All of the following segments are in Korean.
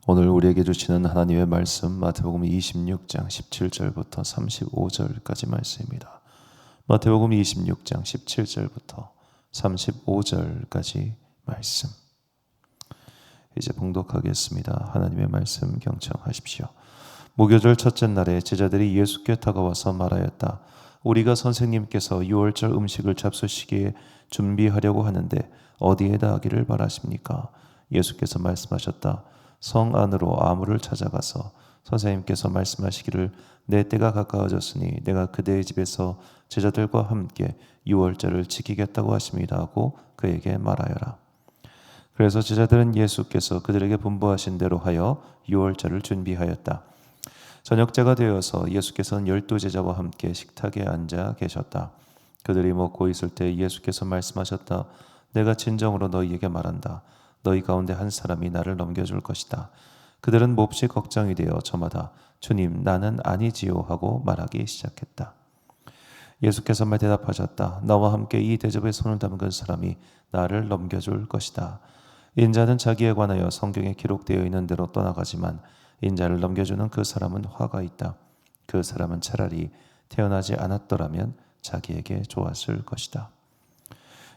오늘 우리에게 주시는 하나님의 말씀 마태복음 26장 17절부터 35절까지 말씀입니다. 마태복음 26장 17절부터 35절까지 말씀. 이제 봉독하겠습니다. 하나님의 말씀 경청하십시오. 무교절 첫째 날에 제자들이 예수께 다가와서 말하였다. 우리가 선생님께서 유월절 음식을 잡수시기에 준비하려고 하는데 어디에다 하기를 바라십니까? 예수께서 말씀하셨다. 성 안으로 아무를 찾아가서 선생님께서 말씀하시기를 내 때가 가까워졌으니 내가 그대의 집에서 제자들과 함께 유월절을 지키겠다고 하십니다 하고 그에게 말하여라. 그래서 제자들은 예수께서 그들에게 분부하신 대로 하여 유월절을 준비하였다. 저녁때가 되어서 예수께서는 12 제자와 함께 식탁에 앉아 계셨다. 그들이 먹고 있을 때 예수께서 말씀하셨다. 내가 진정으로 너희에게 말한다. 너희 가운데 한 사람이 나를 넘겨줄 것이다. 그들은 몹시 걱정이 되어 저마다 주님 나는 아니지요 하고 말하기 시작했다. 예수께서 말 대답하셨다. 나와 함께 이 대접에 손을 담근 사람이 나를 넘겨줄 것이다. 인자는 자기에 관하여 성경에 기록되어 있는 대로 떠나가지만 인자를 넘겨주는 그 사람은 화가 있다. 그 사람은 차라리 태어나지 않았더라면 자기에게 좋았을 것이다.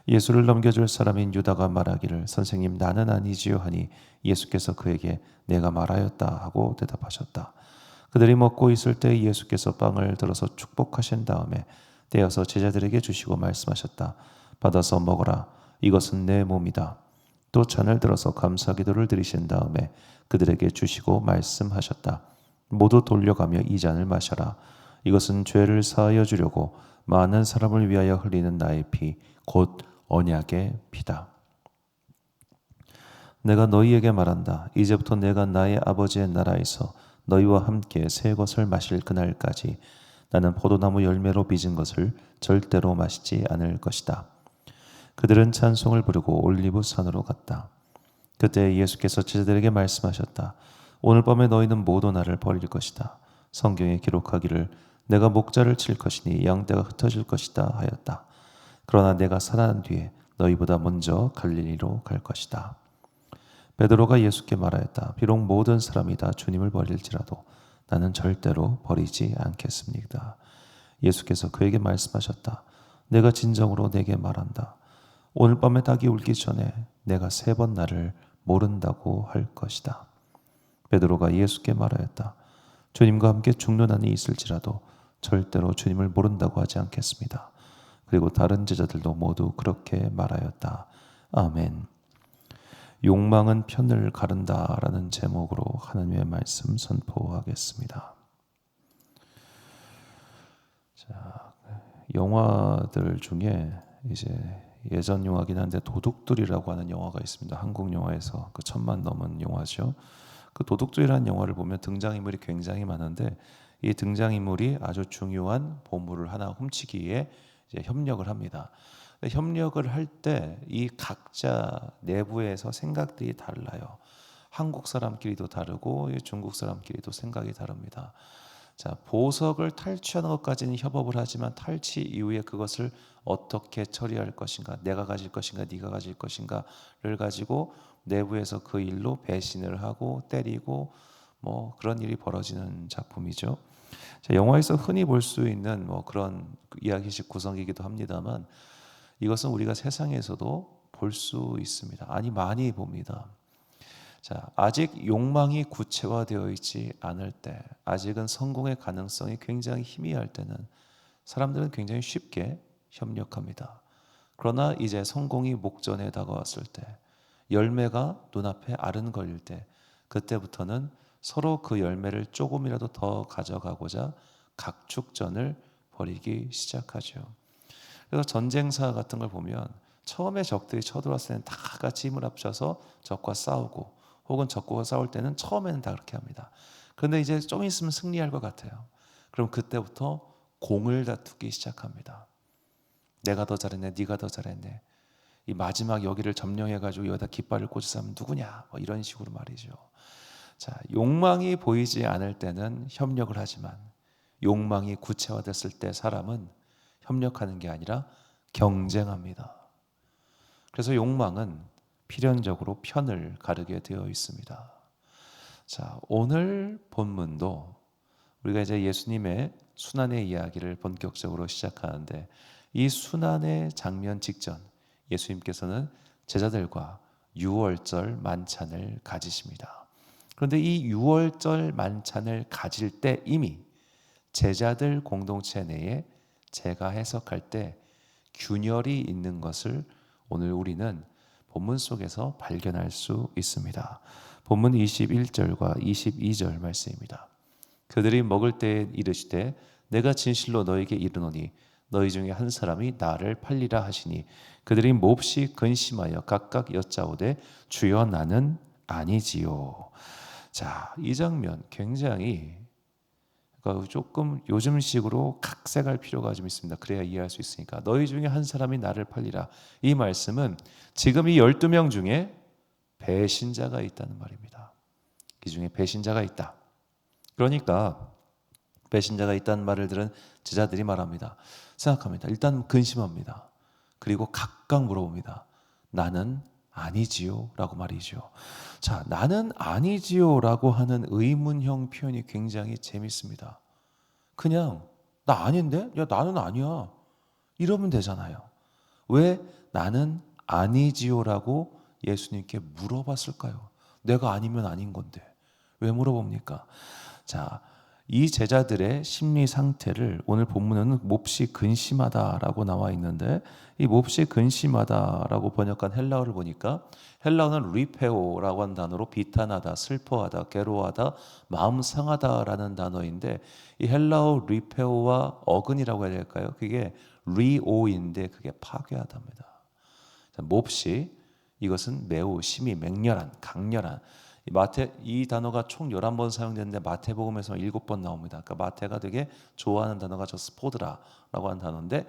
예수를 넘겨줄 사람인 유다가 말하기를 선생님 나는 아니지요 하니 예수께서 그에게 내가 말하였다 하고 대답하셨다. 그들이 먹고 있을 때 예수께서 빵을 들어서 축복하신 다음에 떼어서 제자들에게 주시고 말씀하셨다. 받아서 먹어라. 이것은 내 몸이다. 또 잔을 들어서 감사기도를 드리신 다음에 그들에게 주시고 말씀하셨다. 모두 돌려가며 이 잔을 마셔라. 이것은 죄를 사하여 주려고 많은 사람을 위하여 흘리는 나의 피 곧 언약의 피다. 내가 너희에게 말한다. 이제부터 내가 나의 아버지의 나라에서 너희와 함께 새 것을 마실 그날까지 나는 포도나무 열매로 빚은 것을 절대로 마시지 않을 것이다. 그들은 찬송을 부르고 올리브 산으로 갔다. 그때 예수께서 제자들에게 말씀하셨다. 오늘 밤에 너희는 모두 나를 버릴 것이다. 성경에 기록하기를 내가 목자를 칠 것이니 양떼가 흩어질 것이다 하였다. 그러나 내가 살아난 뒤에 너희보다 먼저 갈릴리로 갈 것이다. 베드로가 예수께 말하였다. 비록 모든 사람이 다 주님을 버릴지라도 나는 절대로 버리지 않겠습니다. 예수께서 그에게 말씀하셨다. 내가 진정으로 내게 말한다. 오늘 밤에 닭이 울기 전에 내가 3번 나를 모른다고 할 것이다. 베드로가 예수께 말하였다. 주님과 함께 죽는 한이 있을지라도 절대로 주님을 모른다고 하지 않겠습니다. 그리고 다른 제자들도 모두 그렇게 말하였다. 아멘. 욕망은 편을 가른다라는 제목으로 하나님의 말씀 선포하겠습니다. 자, 영화들 중에 이제 예전 영화긴 한데 도둑들이라고 하는 영화가 있습니다. 한국 영화에서 그 1000만 넘은 영화죠. 그 도둑들이라는 영화를 보면 등장인물이 굉장히 많은데 이 등장인물이 아주 중요한 보물을 하나 훔치기에 이제 협력을 합니다. 협력을 할 때 이 각자 내부에서 생각들이 달라요. 한국 사람끼리도 다르고 중국 사람끼리도 생각이 다릅니다. 자, 보석을 탈취하는 것까지는 협업을 하지만 탈취 이후에 그것을 어떻게 처리할 것인가, 내가 가질 것인가, 네가 가질 것인가를 가지고 내부에서 그 일로 배신을 하고 때리고 뭐 그런 일이 벌어지는 작품이죠. 자, 영화에서 흔히 볼 수 있는 뭐 그런 이야기식 구성이기도 합니다만 이것은 우리가 세상에서도 볼 수 있습니다. 아니 많이 봅니다. 자, 아직 욕망이 구체화되어 있지 않을 때, 아직은 성공의 가능성이 굉장히 희미할 때는 사람들은 굉장히 쉽게 협력합니다. 그러나 이제 성공이 목전에 다가왔을 때, 열매가 눈앞에 아른거릴 때, 그때부터는 서로 그 열매를 조금이라도 더 가져가고자 각축전을 벌이기 시작하죠. 그래서 전쟁사 같은 걸 보면 처음에 적들이 쳐들어왔을 때는 다 같이 힘을 합쳐서 적과 싸우고 혹은 적과 싸울 때는 처음에는 다 그렇게 합니다. 그런데 이제 좀 있으면 승리할 것 같아요. 그럼 그때부터 공을 다투기 시작합니다. 내가 더 잘했네, 네가 더 잘했네. 이 마지막 여기를 점령해가지고 여기다 깃발을 꽂은 사람은 누구냐? 뭐 이런 식으로 말이죠. 자, 욕망이 보이지 않을 때는 협력을 하지만 욕망이 구체화됐을 때 사람은 협력하는 게 아니라 경쟁합니다. 그래서 욕망은 필연적으로 편을 가르게 되어 있습니다. 자, 오늘 본문도 우리가 이제 예수님의 순환의 이야기를 본격적으로 시작하는데, 이 순환의 장면 직전 예수님께서는 제자들과 유월절 만찬을 가지십니다. 그런데 이 유월절 만찬을 가질 때 이미 제자들 공동체 내에 제가 해석할 때 균열이 있는 것을 오늘 우리는 본문 속에서 발견할 수 있습니다. 본문 21절과 22절 말씀입니다. 그들이 먹을 때에 이르시되 내가 진실로 너에게 이르노니 너희 중에 한 사람이 나를 팔리라 하시니 그들이 몹시 근심하여 각각 여짜오되 주여 나는 아니지요. 자, 이 장면 굉장히 조금 요즘식으로 각색할 필요가 좀 있습니다. 그래야 이해할 수 있으니까. 너희 중에 한 사람이 나를 팔리라. 이 말씀은 지금 이 12명 중에 배신자가 있다는 말입니다. 이 중에 배신자가 있다. 그러니까 배신자가 있다는 말을 들은 제자들이 말합니다. 생각합니다. 일단 근심합니다. 그리고 각각 물어봅니다. 나는 아니지요? 라고 말이죠. 자, 나는 아니지요? 라고 하는 의문형 표현이 굉장히 재밌습니다. 그냥 나 아닌데? 야, 나는 아니야. 이러면 되잖아요. 왜 나는 아니지요? 라고 예수님께 물어봤을까요? 내가 아니면 아닌 건데 왜 물어봅니까? 자, 이 제자들의 심리 상태를 오늘 본문에는 몹시 근심하다라고 나와 있는데, 이 몹시 근심하다라고 번역한 헬라어를 보니까 헬라어는 리페오라고 하는 단어로 비탄하다, 슬퍼하다, 괴로워하다, 마음 상하다라는 단어인데, 이 헬라어 리페오와 어근이라고 해야 될까요? 그게 리오인데 그게 파괴하답니다. 몹시, 이것은 매우 심히 맹렬한, 강렬한. 이 단어가 총 11번 사용되는데 마태복음에서 7번 나옵니다. 그러니까 마태가 되게 좋아하는 단어가 저 스포드라라고 하는 단어인데,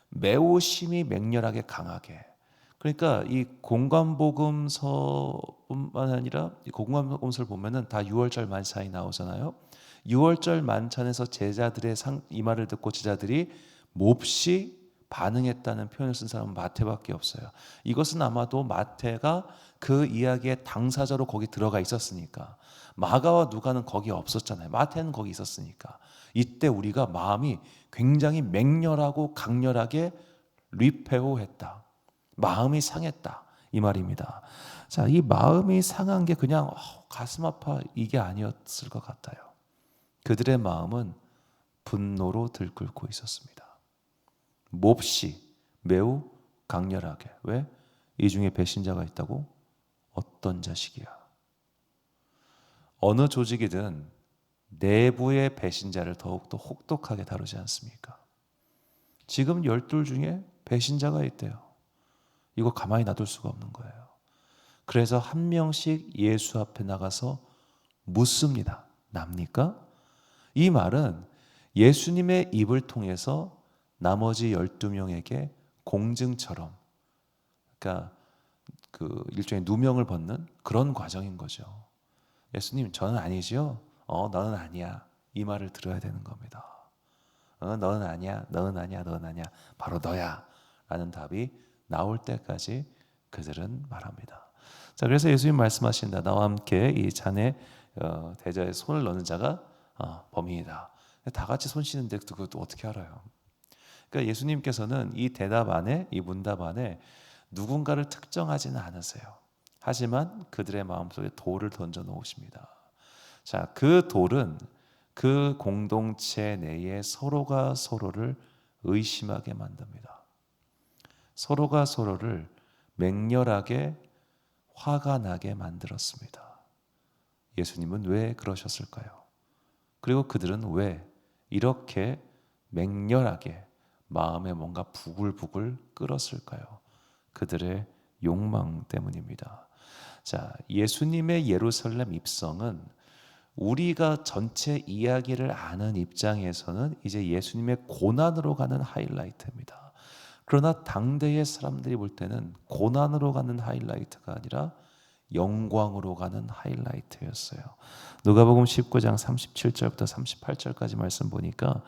매우 심히 맹렬하게 강하게. 그러니까 이 공관복음서뿐만 아니라 이 공관복음서를 보면은 다 6월절 만찬이 나오잖아요. 6월절 만찬에서 제자들의 이 말을 듣고 제자들이 몹시 반응했다는 표현을 쓴 사람은 마태밖에 없어요. 이것은 아마도 마태가 그 이야기의 당사자로 거기 들어가 있었으니까. 마가와 누가는 거기 없었잖아요. 마태는 거기 있었으니까. 이때 우리가 마음이 굉장히 맹렬하고 강렬하게 리페오했다. 마음이 상했다. 이 말입니다. 자, 이 마음이 상한 게 그냥 가슴 아파 이게 아니었을 것 같아요. 그들의 마음은 분노로 들끓고 있었습니다. 몹시 매우 강렬하게. 왜? 이 중에 배신자가 있다고? 어떤 자식이야? 어느 조직이든 내부의 배신자를 더욱더 혹독하게 다루지 않습니까? 지금 12 중에 배신자가 있대요. 이거 가만히 놔둘 수가 없는 거예요. 그래서 한 명씩 예수 앞에 나가서 묻습니다. 납니까? 이 말은 예수님의 입을 통해서 나머지 12명에게 공증처럼, 그러니까 그 일종의 누명을 벗는 그런 과정인 거죠. 예수님, 저는 아니죠. 너는 아니야. 이 말을 들어야 되는 겁니다. 너는 아니야. 너는 아니야. 너는 아니야. 바로 너야. 라는 답이 나올 때까지 그들은 말합니다. 자, 그래서 예수님 말씀하신다. 나와 함께 이 잔에 대자에 손을 넣는 자가 범인이다. 다 같이 손 씻는데 그것도 어떻게 알아요? 그러니까 예수님께서는 이 대답 안에, 이 문답 안에 누군가를 특정하지는 않으세요. 하지만 그들의 마음속에 돌을 던져 놓으십니다. 자, 그 돌은 그 공동체 내에 서로가 서로를 의심하게 만듭니다. 서로가 서로를 맹렬하게 화가 나게 만들었습니다. 예수님은 왜 그러셨을까요? 그리고 그들은 왜 이렇게 맹렬하게 마음에 뭔가 부글부글 끓었을까요? 그들의 욕망 때문입니다. 자, 예수님의 예루살렘 입성은 우리가 전체 이야기를 아는 입장에서는 이제 예수님의 고난으로 가는 하이라이트입니다. 그러나 당대의 사람들이 볼 때는 고난으로 가는 하이라이트가 아니라 영광으로 가는 하이라이트였어요. 누가복음 19장 37절부터 38절까지 말씀 보니까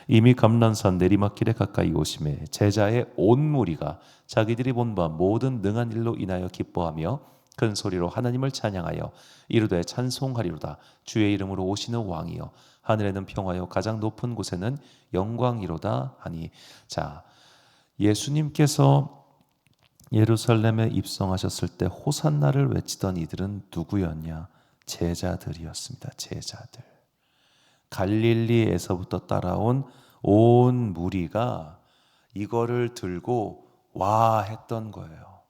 이미 감람산 내리막길에 가까이 오심에 제자의 온 무리가 자기들이 본 바 모든 능한 일로 인하여 기뻐하며 큰 소리로 하나님을 찬양하여 이르되 찬송하리로다. 주의 이름으로 오시는 왕이여 하늘에는 평화요 가장 높은 곳에는 영광이로다 하니. 자, 예수님께서 예루살렘에 입성하셨을 때 호산나를 외치던 이들은 누구였냐? 제자들이었습니다. 제자들. 갈릴리에서부터 따라온 온 무리가 이거를 들고 와 했던 거예요.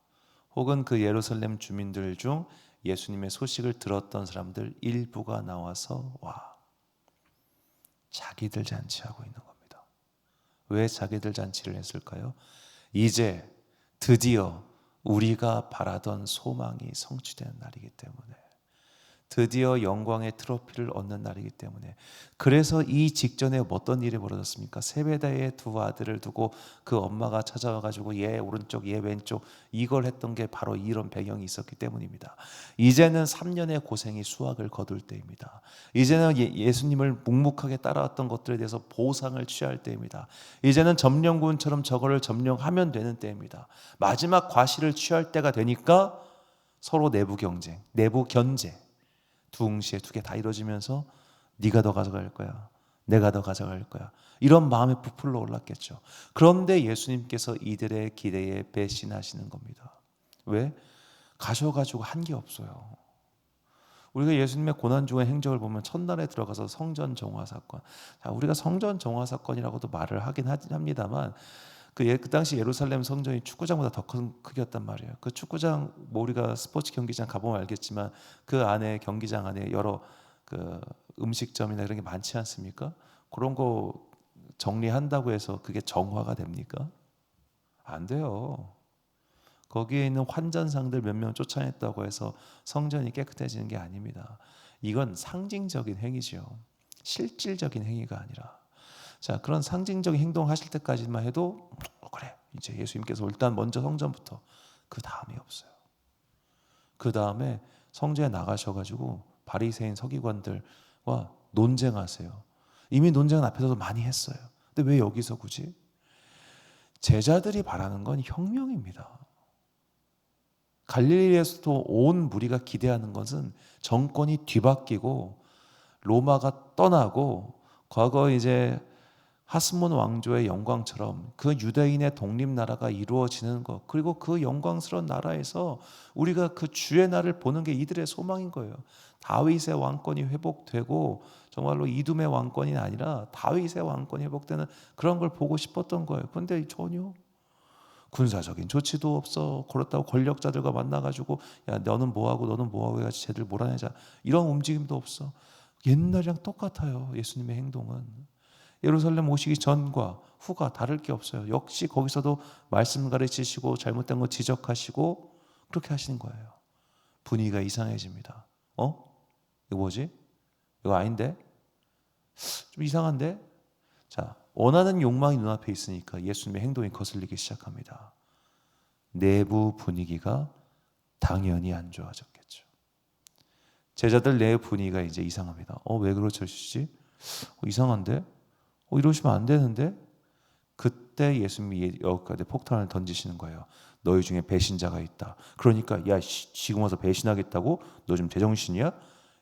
혹은 그 예루살렘 주민들 중 예수님의 소식을 들었던 사람들 일부가 나와서 와. 자기들 잔치하고 있는 겁니다. 왜 자기들 잔치를 했을까요? 이제 드디어 우리가 바라던 소망이 성취되는 날이기 때문에, 드디어 영광의 트로피를 얻는 날이기 때문에. 그래서 이 직전에 어떤 일이 벌어졌습니까? 세베대의 두 아들을 두고 그 엄마가 찾아와가지고 얘 오른쪽 얘 왼쪽 이걸 했던 게 바로 이런 배경이 있었기 때문입니다. 이제는 3년의 고생이 수확을 거둘 때입니다. 이제는 예수님을 묵묵하게 따라왔던 것들에 대해서 보상을 취할 때입니다. 이제는 점령군처럼 저거를 점령하면 되는 때입니다. 마지막 과실을 취할 때가 되니까 서로 내부 경쟁, 내부 견제, 둥시에 두 개 다 이루어지면서 네가 더 가져갈 거야, 내가 더 가져갈 거야, 이런 마음에 부풀러 올랐겠죠. 그런데 예수님께서 이들의 기대에 배신하시는 겁니다. 왜? 가셔가지고 한 게 없어요. 우리가 예수님의 고난 중의 행적을 보면 첫날에 들어가서 성전 정화 사건, 자, 우리가 성전 정화 사건이라고도 말을 하긴 합니다만 그 당시 예루살렘 성전이 축구장보다 더 큰 크기였단 말이에요. 그 축구장, 뭐 우리가 스포츠 경기장 가보면 알겠지만 그 안에, 경기장 안에 여러 그 음식점이나 이런 게 많지 않습니까? 그런 거 정리한다고 해서 그게 정화가 됩니까? 안 돼요. 거기에 있는 환전상들 몇 명 쫓아냈다고 해서 성전이 깨끗해지는 게 아닙니다. 이건 상징적인 행위죠. 실질적인 행위가 아니라. 자, 그런 상징적인 행동을 하실 때까지만 해도 그래, 이제 예수님께서 일단 먼저 성전부터, 그 다음이 없어요. 그 다음에 성전에 나가셔가지고 바리새인 서기관들과 논쟁하세요. 이미 논쟁은 앞에서도 많이 했어요. 근데 왜 여기서 굳이? 제자들이 바라는 건 혁명입니다. 갈릴리에서도 온 무리가 기대하는 것은 정권이 뒤바뀌고 로마가 떠나고 과거 이제 하스몬 왕조의 영광처럼 그 유대인의 독립나라가 이루어지는 것, 그리고 그 영광스러운 나라에서 우리가 그 주의 날을 보는 게 이들의 소망인 거예요. 다윗의 왕권이 회복되고 정말로 이둠의 왕권이 아니라 다윗의 왕권이 회복되는 그런 걸 보고 싶었던 거예요. 그런데 전혀 군사적인 조치도 없어. 그렇다고 권력자들과 만나가지고 야 너는 뭐하고 너는 뭐하고 해가지고 쟤들 몰아내자, 이런 움직임도 없어. 옛날이랑 똑같아요. 예수님의 행동은. 예루살렘 오시기 전과 후가 다를 게 없어요. 역시 거기서도 말씀 가르치시고 잘못된 거 지적하시고 그렇게 하시는 거예요. 분위기가 이상해집니다. 이거 뭐지? 이거 아닌데? 좀 이상한데? 자, 원하는 욕망이 눈앞에 있으니까 예수님의 행동이 거슬리기 시작합니다. 내부 분위기가 당연히 안 좋아졌겠죠. 제자들 내 분위기가 이제 이상합니다. 왜 그러시지? 이상한데? 이러시면 안 되는데? 그때 예수님이 여기까지 폭탄을 던지시는 거예요. 너희 중에 배신자가 있다. 그러니까 야 지금 와서 배신하겠다고? 너 좀 제정신이야?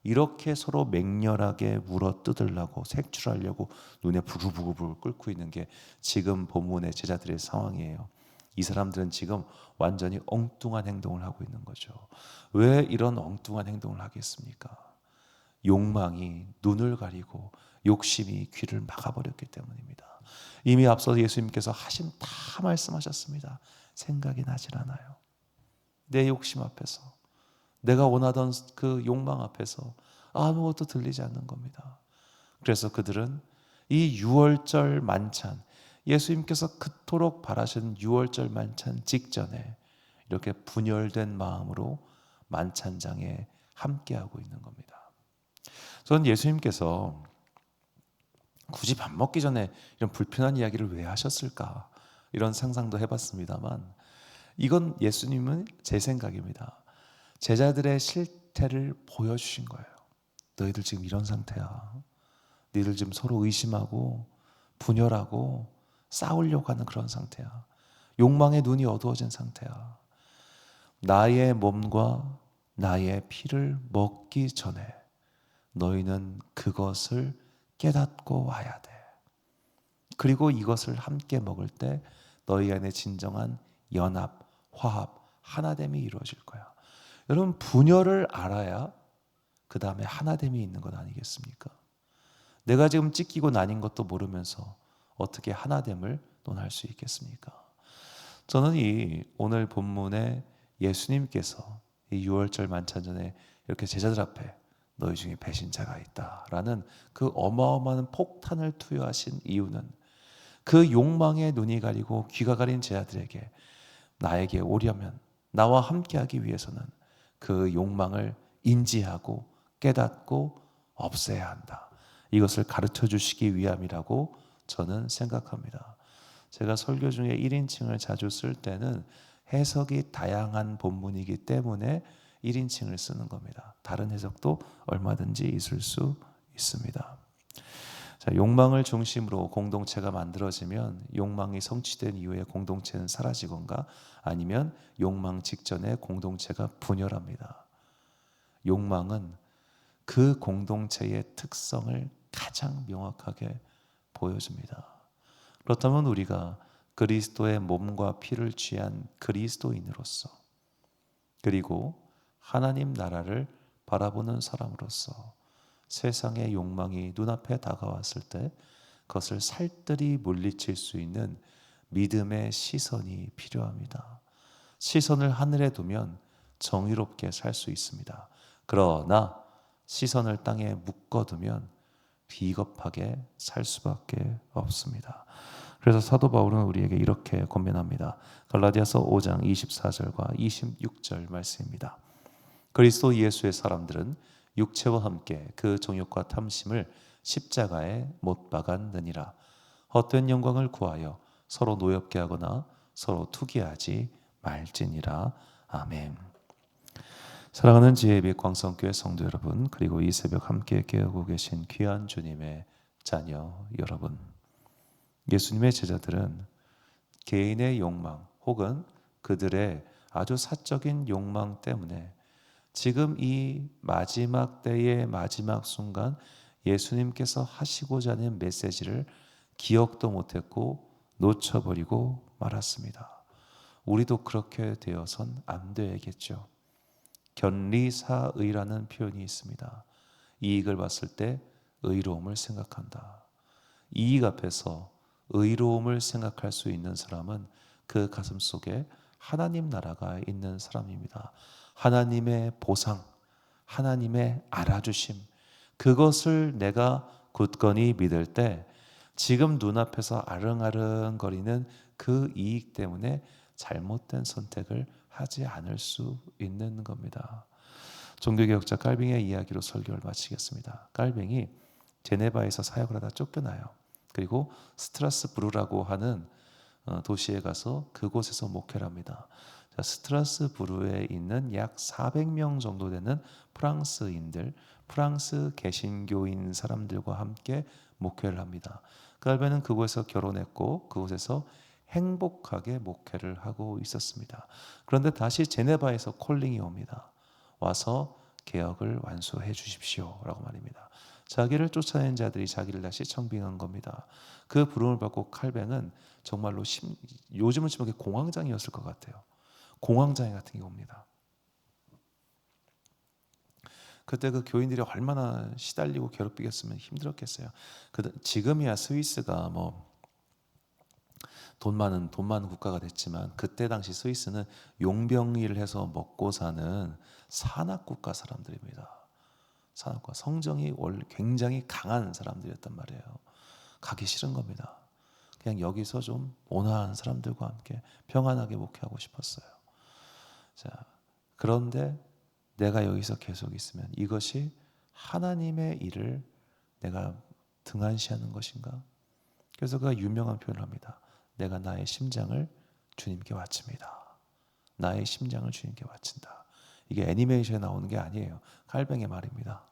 이렇게 서로 맹렬하게 물어뜯으려고, 색출하려고 눈에 부글부글 끓고 있는 게 지금 본문의 제자들의 상황이에요. 이 사람들은 지금 완전히 엉뚱한 행동을 하고 있는 거죠. 왜 이런 엉뚱한 행동을 하겠습니까? 욕망이 눈을 가리고 욕심이 귀를 막아버렸기 때문입니다. 이미 앞서 예수님께서 하신 다 말씀하셨습니다. 생각이 나질 않아요. 내 욕심 앞에서, 내가 원하던 그 욕망 앞에서 아무것도 들리지 않는 겁니다. 그래서 그들은 이 유월절 만찬, 예수님께서 그토록 바라신 유월절 만찬 직전에 이렇게 분열된 마음으로 만찬장에 함께하고 있는 겁니다. 저는 예수님께서 굳이 밥 먹기 전에 이런 불편한 이야기를 왜 하셨을까, 이런 상상도 해봤습니다만, 이건 예수님은 제 생각입니다. 제자들의 실태를 보여주신 거예요. 너희들 지금 이런 상태야. 너희들 지금 서로 의심하고 분열하고 싸우려고 하는 그런 상태야. 욕망의 눈이 어두워진 상태야. 나의 몸과 나의 피를 먹기 전에 너희는 그것을 깨닫고 와야 돼. 그리고 이것을 함께 먹을 때 너희 안에 진정한 연합, 화합, 하나됨이 이루어질 거야. 여러분, 분열을 알아야 그 다음에 하나됨이 있는 것 아니겠습니까? 내가 지금 찢기고 나뉜 것도 모르면서 어떻게 하나됨을 논할 수 있겠습니까? 저는 이 오늘 본문에 예수님께서 이 6월절 만찬전에 이렇게 제자들 앞에 너희 중에 배신자가 있다라는 그 어마어마한 폭탄을 투여하신 이유는 그 욕망에 눈이 가리고 귀가 가린 제자들에게 나에게 오려면 나와 함께하기 위해서는 그 욕망을 인지하고 깨닫고 없애야 한다. 이것을 가르쳐 주시기 위함이라고 저는 생각합니다. 제가 설교 중에 1인칭을 자주 쓸 때는 해석이 다양한 본문이기 때문에 1인칭을 쓰는 겁니다. 다른 해석도 얼마든지 있을 수 있습니다. 자, 욕망을 중심으로 공동체가 만들어지면 욕망이 성취된 이후에 공동체는 사라지건가 아니면 욕망 직전에 공동체가 분열합니다. 욕망은 그 공동체의 특성을 가장 명확하게 보여줍니다. 그렇다면 우리가 그리스도의 몸과 피를 취한 그리스도인으로서 그리고 하나님 나라를 바라보는 사람으로서 세상의 욕망이 눈앞에 다가왔을 때 그것을 살뜰히 물리칠 수 있는 믿음의 시선이 필요합니다. 시선을 하늘에 두면 정의롭게 살 수 있습니다. 그러나 시선을 땅에 묶어두면 비겁하게 살 수밖에 없습니다. 그래서 사도 바울은 우리에게 이렇게 권면합니다. 갈라디아서 5장 24절과 26절 말씀입니다. 그리스도 예수의 사람들은 육체와 함께 그 정욕과 탐심을 십자가에 못 박았느니라. 헛된 영광을 구하여 서로 노엽게 하거나 서로 투기하지 말지니라. 아멘. 사랑하는 지혜빛 광성교회 성도 여러분, 그리고 이 새벽 함께 깨우고 계신 귀한 주님의 자녀 여러분, 예수님의 제자들은 개인의 욕망 혹은 그들의 아주 사적인 욕망 때문에 지금 이 마지막 때의 마지막 순간 예수님께서 하시고자 하는 메시지를 기억도 못했고 놓쳐버리고 말았습니다. 우리도 그렇게 되어선 안 되겠죠. 견리사의라는 표현이 있습니다. 이익을 봤을 때 의로움을 생각한다. 이익 앞에서 의로움을 생각할 수 있는 사람은 그 가슴 속에 하나님 나라가 있는 사람입니다. 하나님의 보상, 하나님의 알아주심, 그것을 내가 굳건히 믿을 때 지금 눈앞에서 아릉아릉거리는 그 이익 때문에 잘못된 선택을 하지 않을 수 있는 겁니다. 종교개혁자 깔빙의 이야기로 설교를 마치겠습니다. 깔빙이 제네바에서 사역을 하다 쫓겨나요. 그리고 스트라스부르라고 하는 도시에 가서 그곳에서 목회를 합니다. 스트라스부르에 있는 약 400명 정도 되는 프랑스인들, 프랑스 개신교인 사람들과 함께 목회를 합니다. 깔베는 그곳에서 결혼했고 그곳에서 행복하게 목회를 하고 있었습니다. 그런데 다시 제네바에서 콜링이 옵니다. 와서 개혁을 완수해 주십시오 라고 말입니다. 자기를 쫓아낸 자들이 자기를 다시 청빙한 겁니다. 그 부름을 받고 칼뱅은 정말로 요즘은 치면 공황장애였을 것 같아요. 공황장애 같은 게 옵니다. 그때 그 교인들이 얼마나 시달리고 괴롭히겠으면 힘들었겠어요. 지금이야 스위스가 뭐 돈 많은 국가가 됐지만 그때 당시 스위스는 용병 일을 해서 먹고 사는 산악국가 사람들입니다. 산악국가 성정이 원래 굉장히 강한 사람들이었단 말이에요. 가기 싫은 겁니다. 그냥 여기서 좀 온화한 사람들과 함께 평안하게 목회하고 싶었어요. 자, 그런데 내가 여기서 계속 있으면 이것이 하나님의 일을 내가 등한시하는 것인가? 그래서 그가 유명한 표현을 합니다. 내가 나의 심장을 주님께 바칩니다. 나의 심장을 주님께 바친다. 이게 애니메이션에 나오는 게 아니에요. 칼뱅의 말입니다.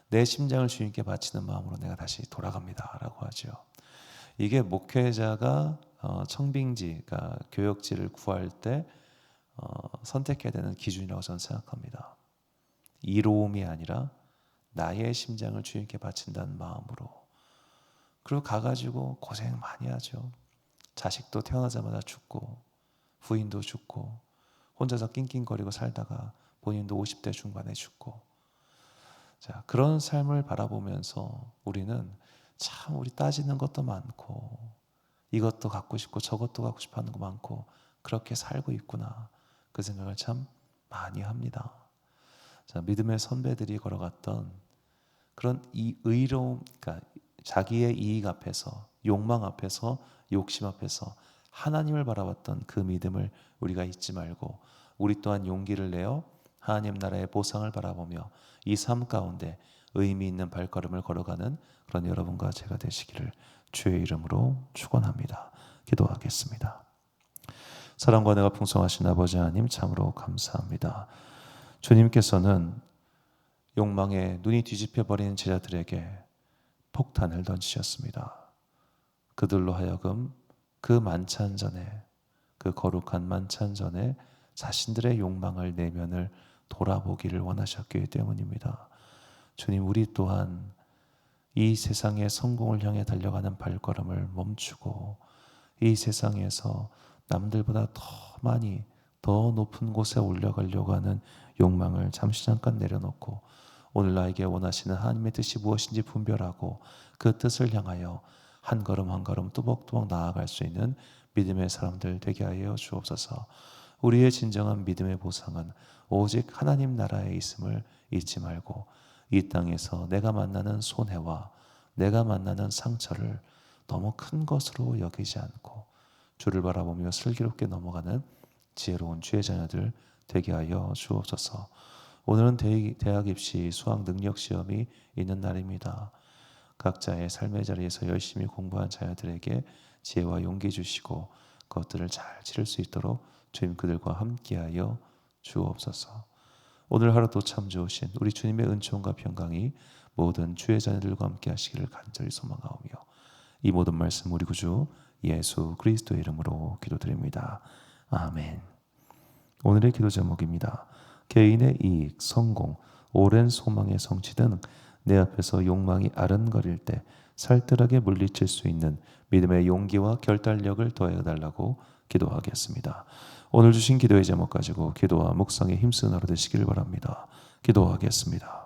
내 심장을 주님께 바치는 마음으로 내가 다시 돌아갑니다 라고 하죠. 이게 목회자가 청빙지, 그러니까 교역지를 구할 때 선택해야 되는 기준이라고 저는 생각합니다. 이로움이 아니라 나의 심장을 주님께 바친다는 마음으로. 그리고 가가지고 고생 많이 하죠. 자식도 태어나자마자 죽고 부인도 죽고 혼자서 낑낑거리고 살다가 본인도 50대 중반에 죽고. 자, 그런 삶을 바라보면서 우리는 참 우리 따지는 것도 많고 이것도 갖고 싶고 저것도 갖고 싶어 하는 거 많고 그렇게 살고 있구나, 그 생각을 참 많이 합니다. 자, 믿음의 선배들이 걸어갔던 그런 이 의로움, 그러니까 자기의 이익 앞에서, 욕망 앞에서, 욕심 앞에서 하나님을 바라봤던 그 믿음을 우리가 잊지 말고 우리 또한 용기를 내어 하나님 나라의 보상을 바라보며 이 삶 가운데 의미 있는 발걸음을 걸어가는 그런 여러분과 제가 되시기를 주의 이름으로 축원합니다. 기도하겠습니다. 사랑과 은혜가 풍성하신 아버지 하나님, 참으로 감사합니다. 주님께서는 욕망에 눈이 뒤집혀 버리는 제자들에게 폭탄을 던지셨습니다. 그들로 하여금 그 만찬전에, 그 거룩한 만찬전에 자신들의 욕망을, 내면을 돌아보기를 원하셨기 때문입니다. 주님, 우리 또한 이 세상의 성공을 향해 달려가는 발걸음을 멈추고 이 세상에서 남들보다 더 많이, 더 높은 곳에 올라가려고 하는 욕망을 잠시 잠깐 내려놓고 오늘 나에게 원하시는 하나님의 뜻이 무엇인지 분별하고 그 뜻을 향하여 한 걸음 한 걸음 뚜벅뚜벅 나아갈 수 있는 믿음의 사람들 되게 하여 주옵소서. 우리의 진정한 믿음의 보상은 오직 하나님 나라에 있음을 잊지 말고 이 땅에서 내가 만나는 손해와 내가 만나는 상처를 너무 큰 것으로 여기지 않고 주를 바라보며 슬기롭게 넘어가는 지혜로운 주의 자녀들 되게 하여 주옵소서. 오늘은 대학 입시 수학 능력 시험이 있는 날입니다. 각자의 삶의 자리에서 열심히 공부한 자녀들에게 지혜와 용기 주시고 그것들을 잘 치를 수 있도록 주님 그들과 함께하여 주옵소서. 오늘 하루도 참 좋으신 우리 주님의 은총과 평강이 모든 주의 자녀들과 함께 하시기를 간절히 소망하오며 이 모든 말씀 우리 구주 예수 그리스도의 이름으로 기도드립니다. 아멘. 오늘의 기도 제목입니다. 개인의 이익, 성공, 오랜 소망의 성취 등 내 앞에서 욕망이 아른거릴 때 살뜰하게 물리칠 수 있는 믿음의 용기와 결단력을 더해달라고 기도하겠습니다. 오늘 주신 기도의 제목 가지고 기도와 묵상에 힘쓰는 하루 되시길 바랍니다. 기도하겠습니다.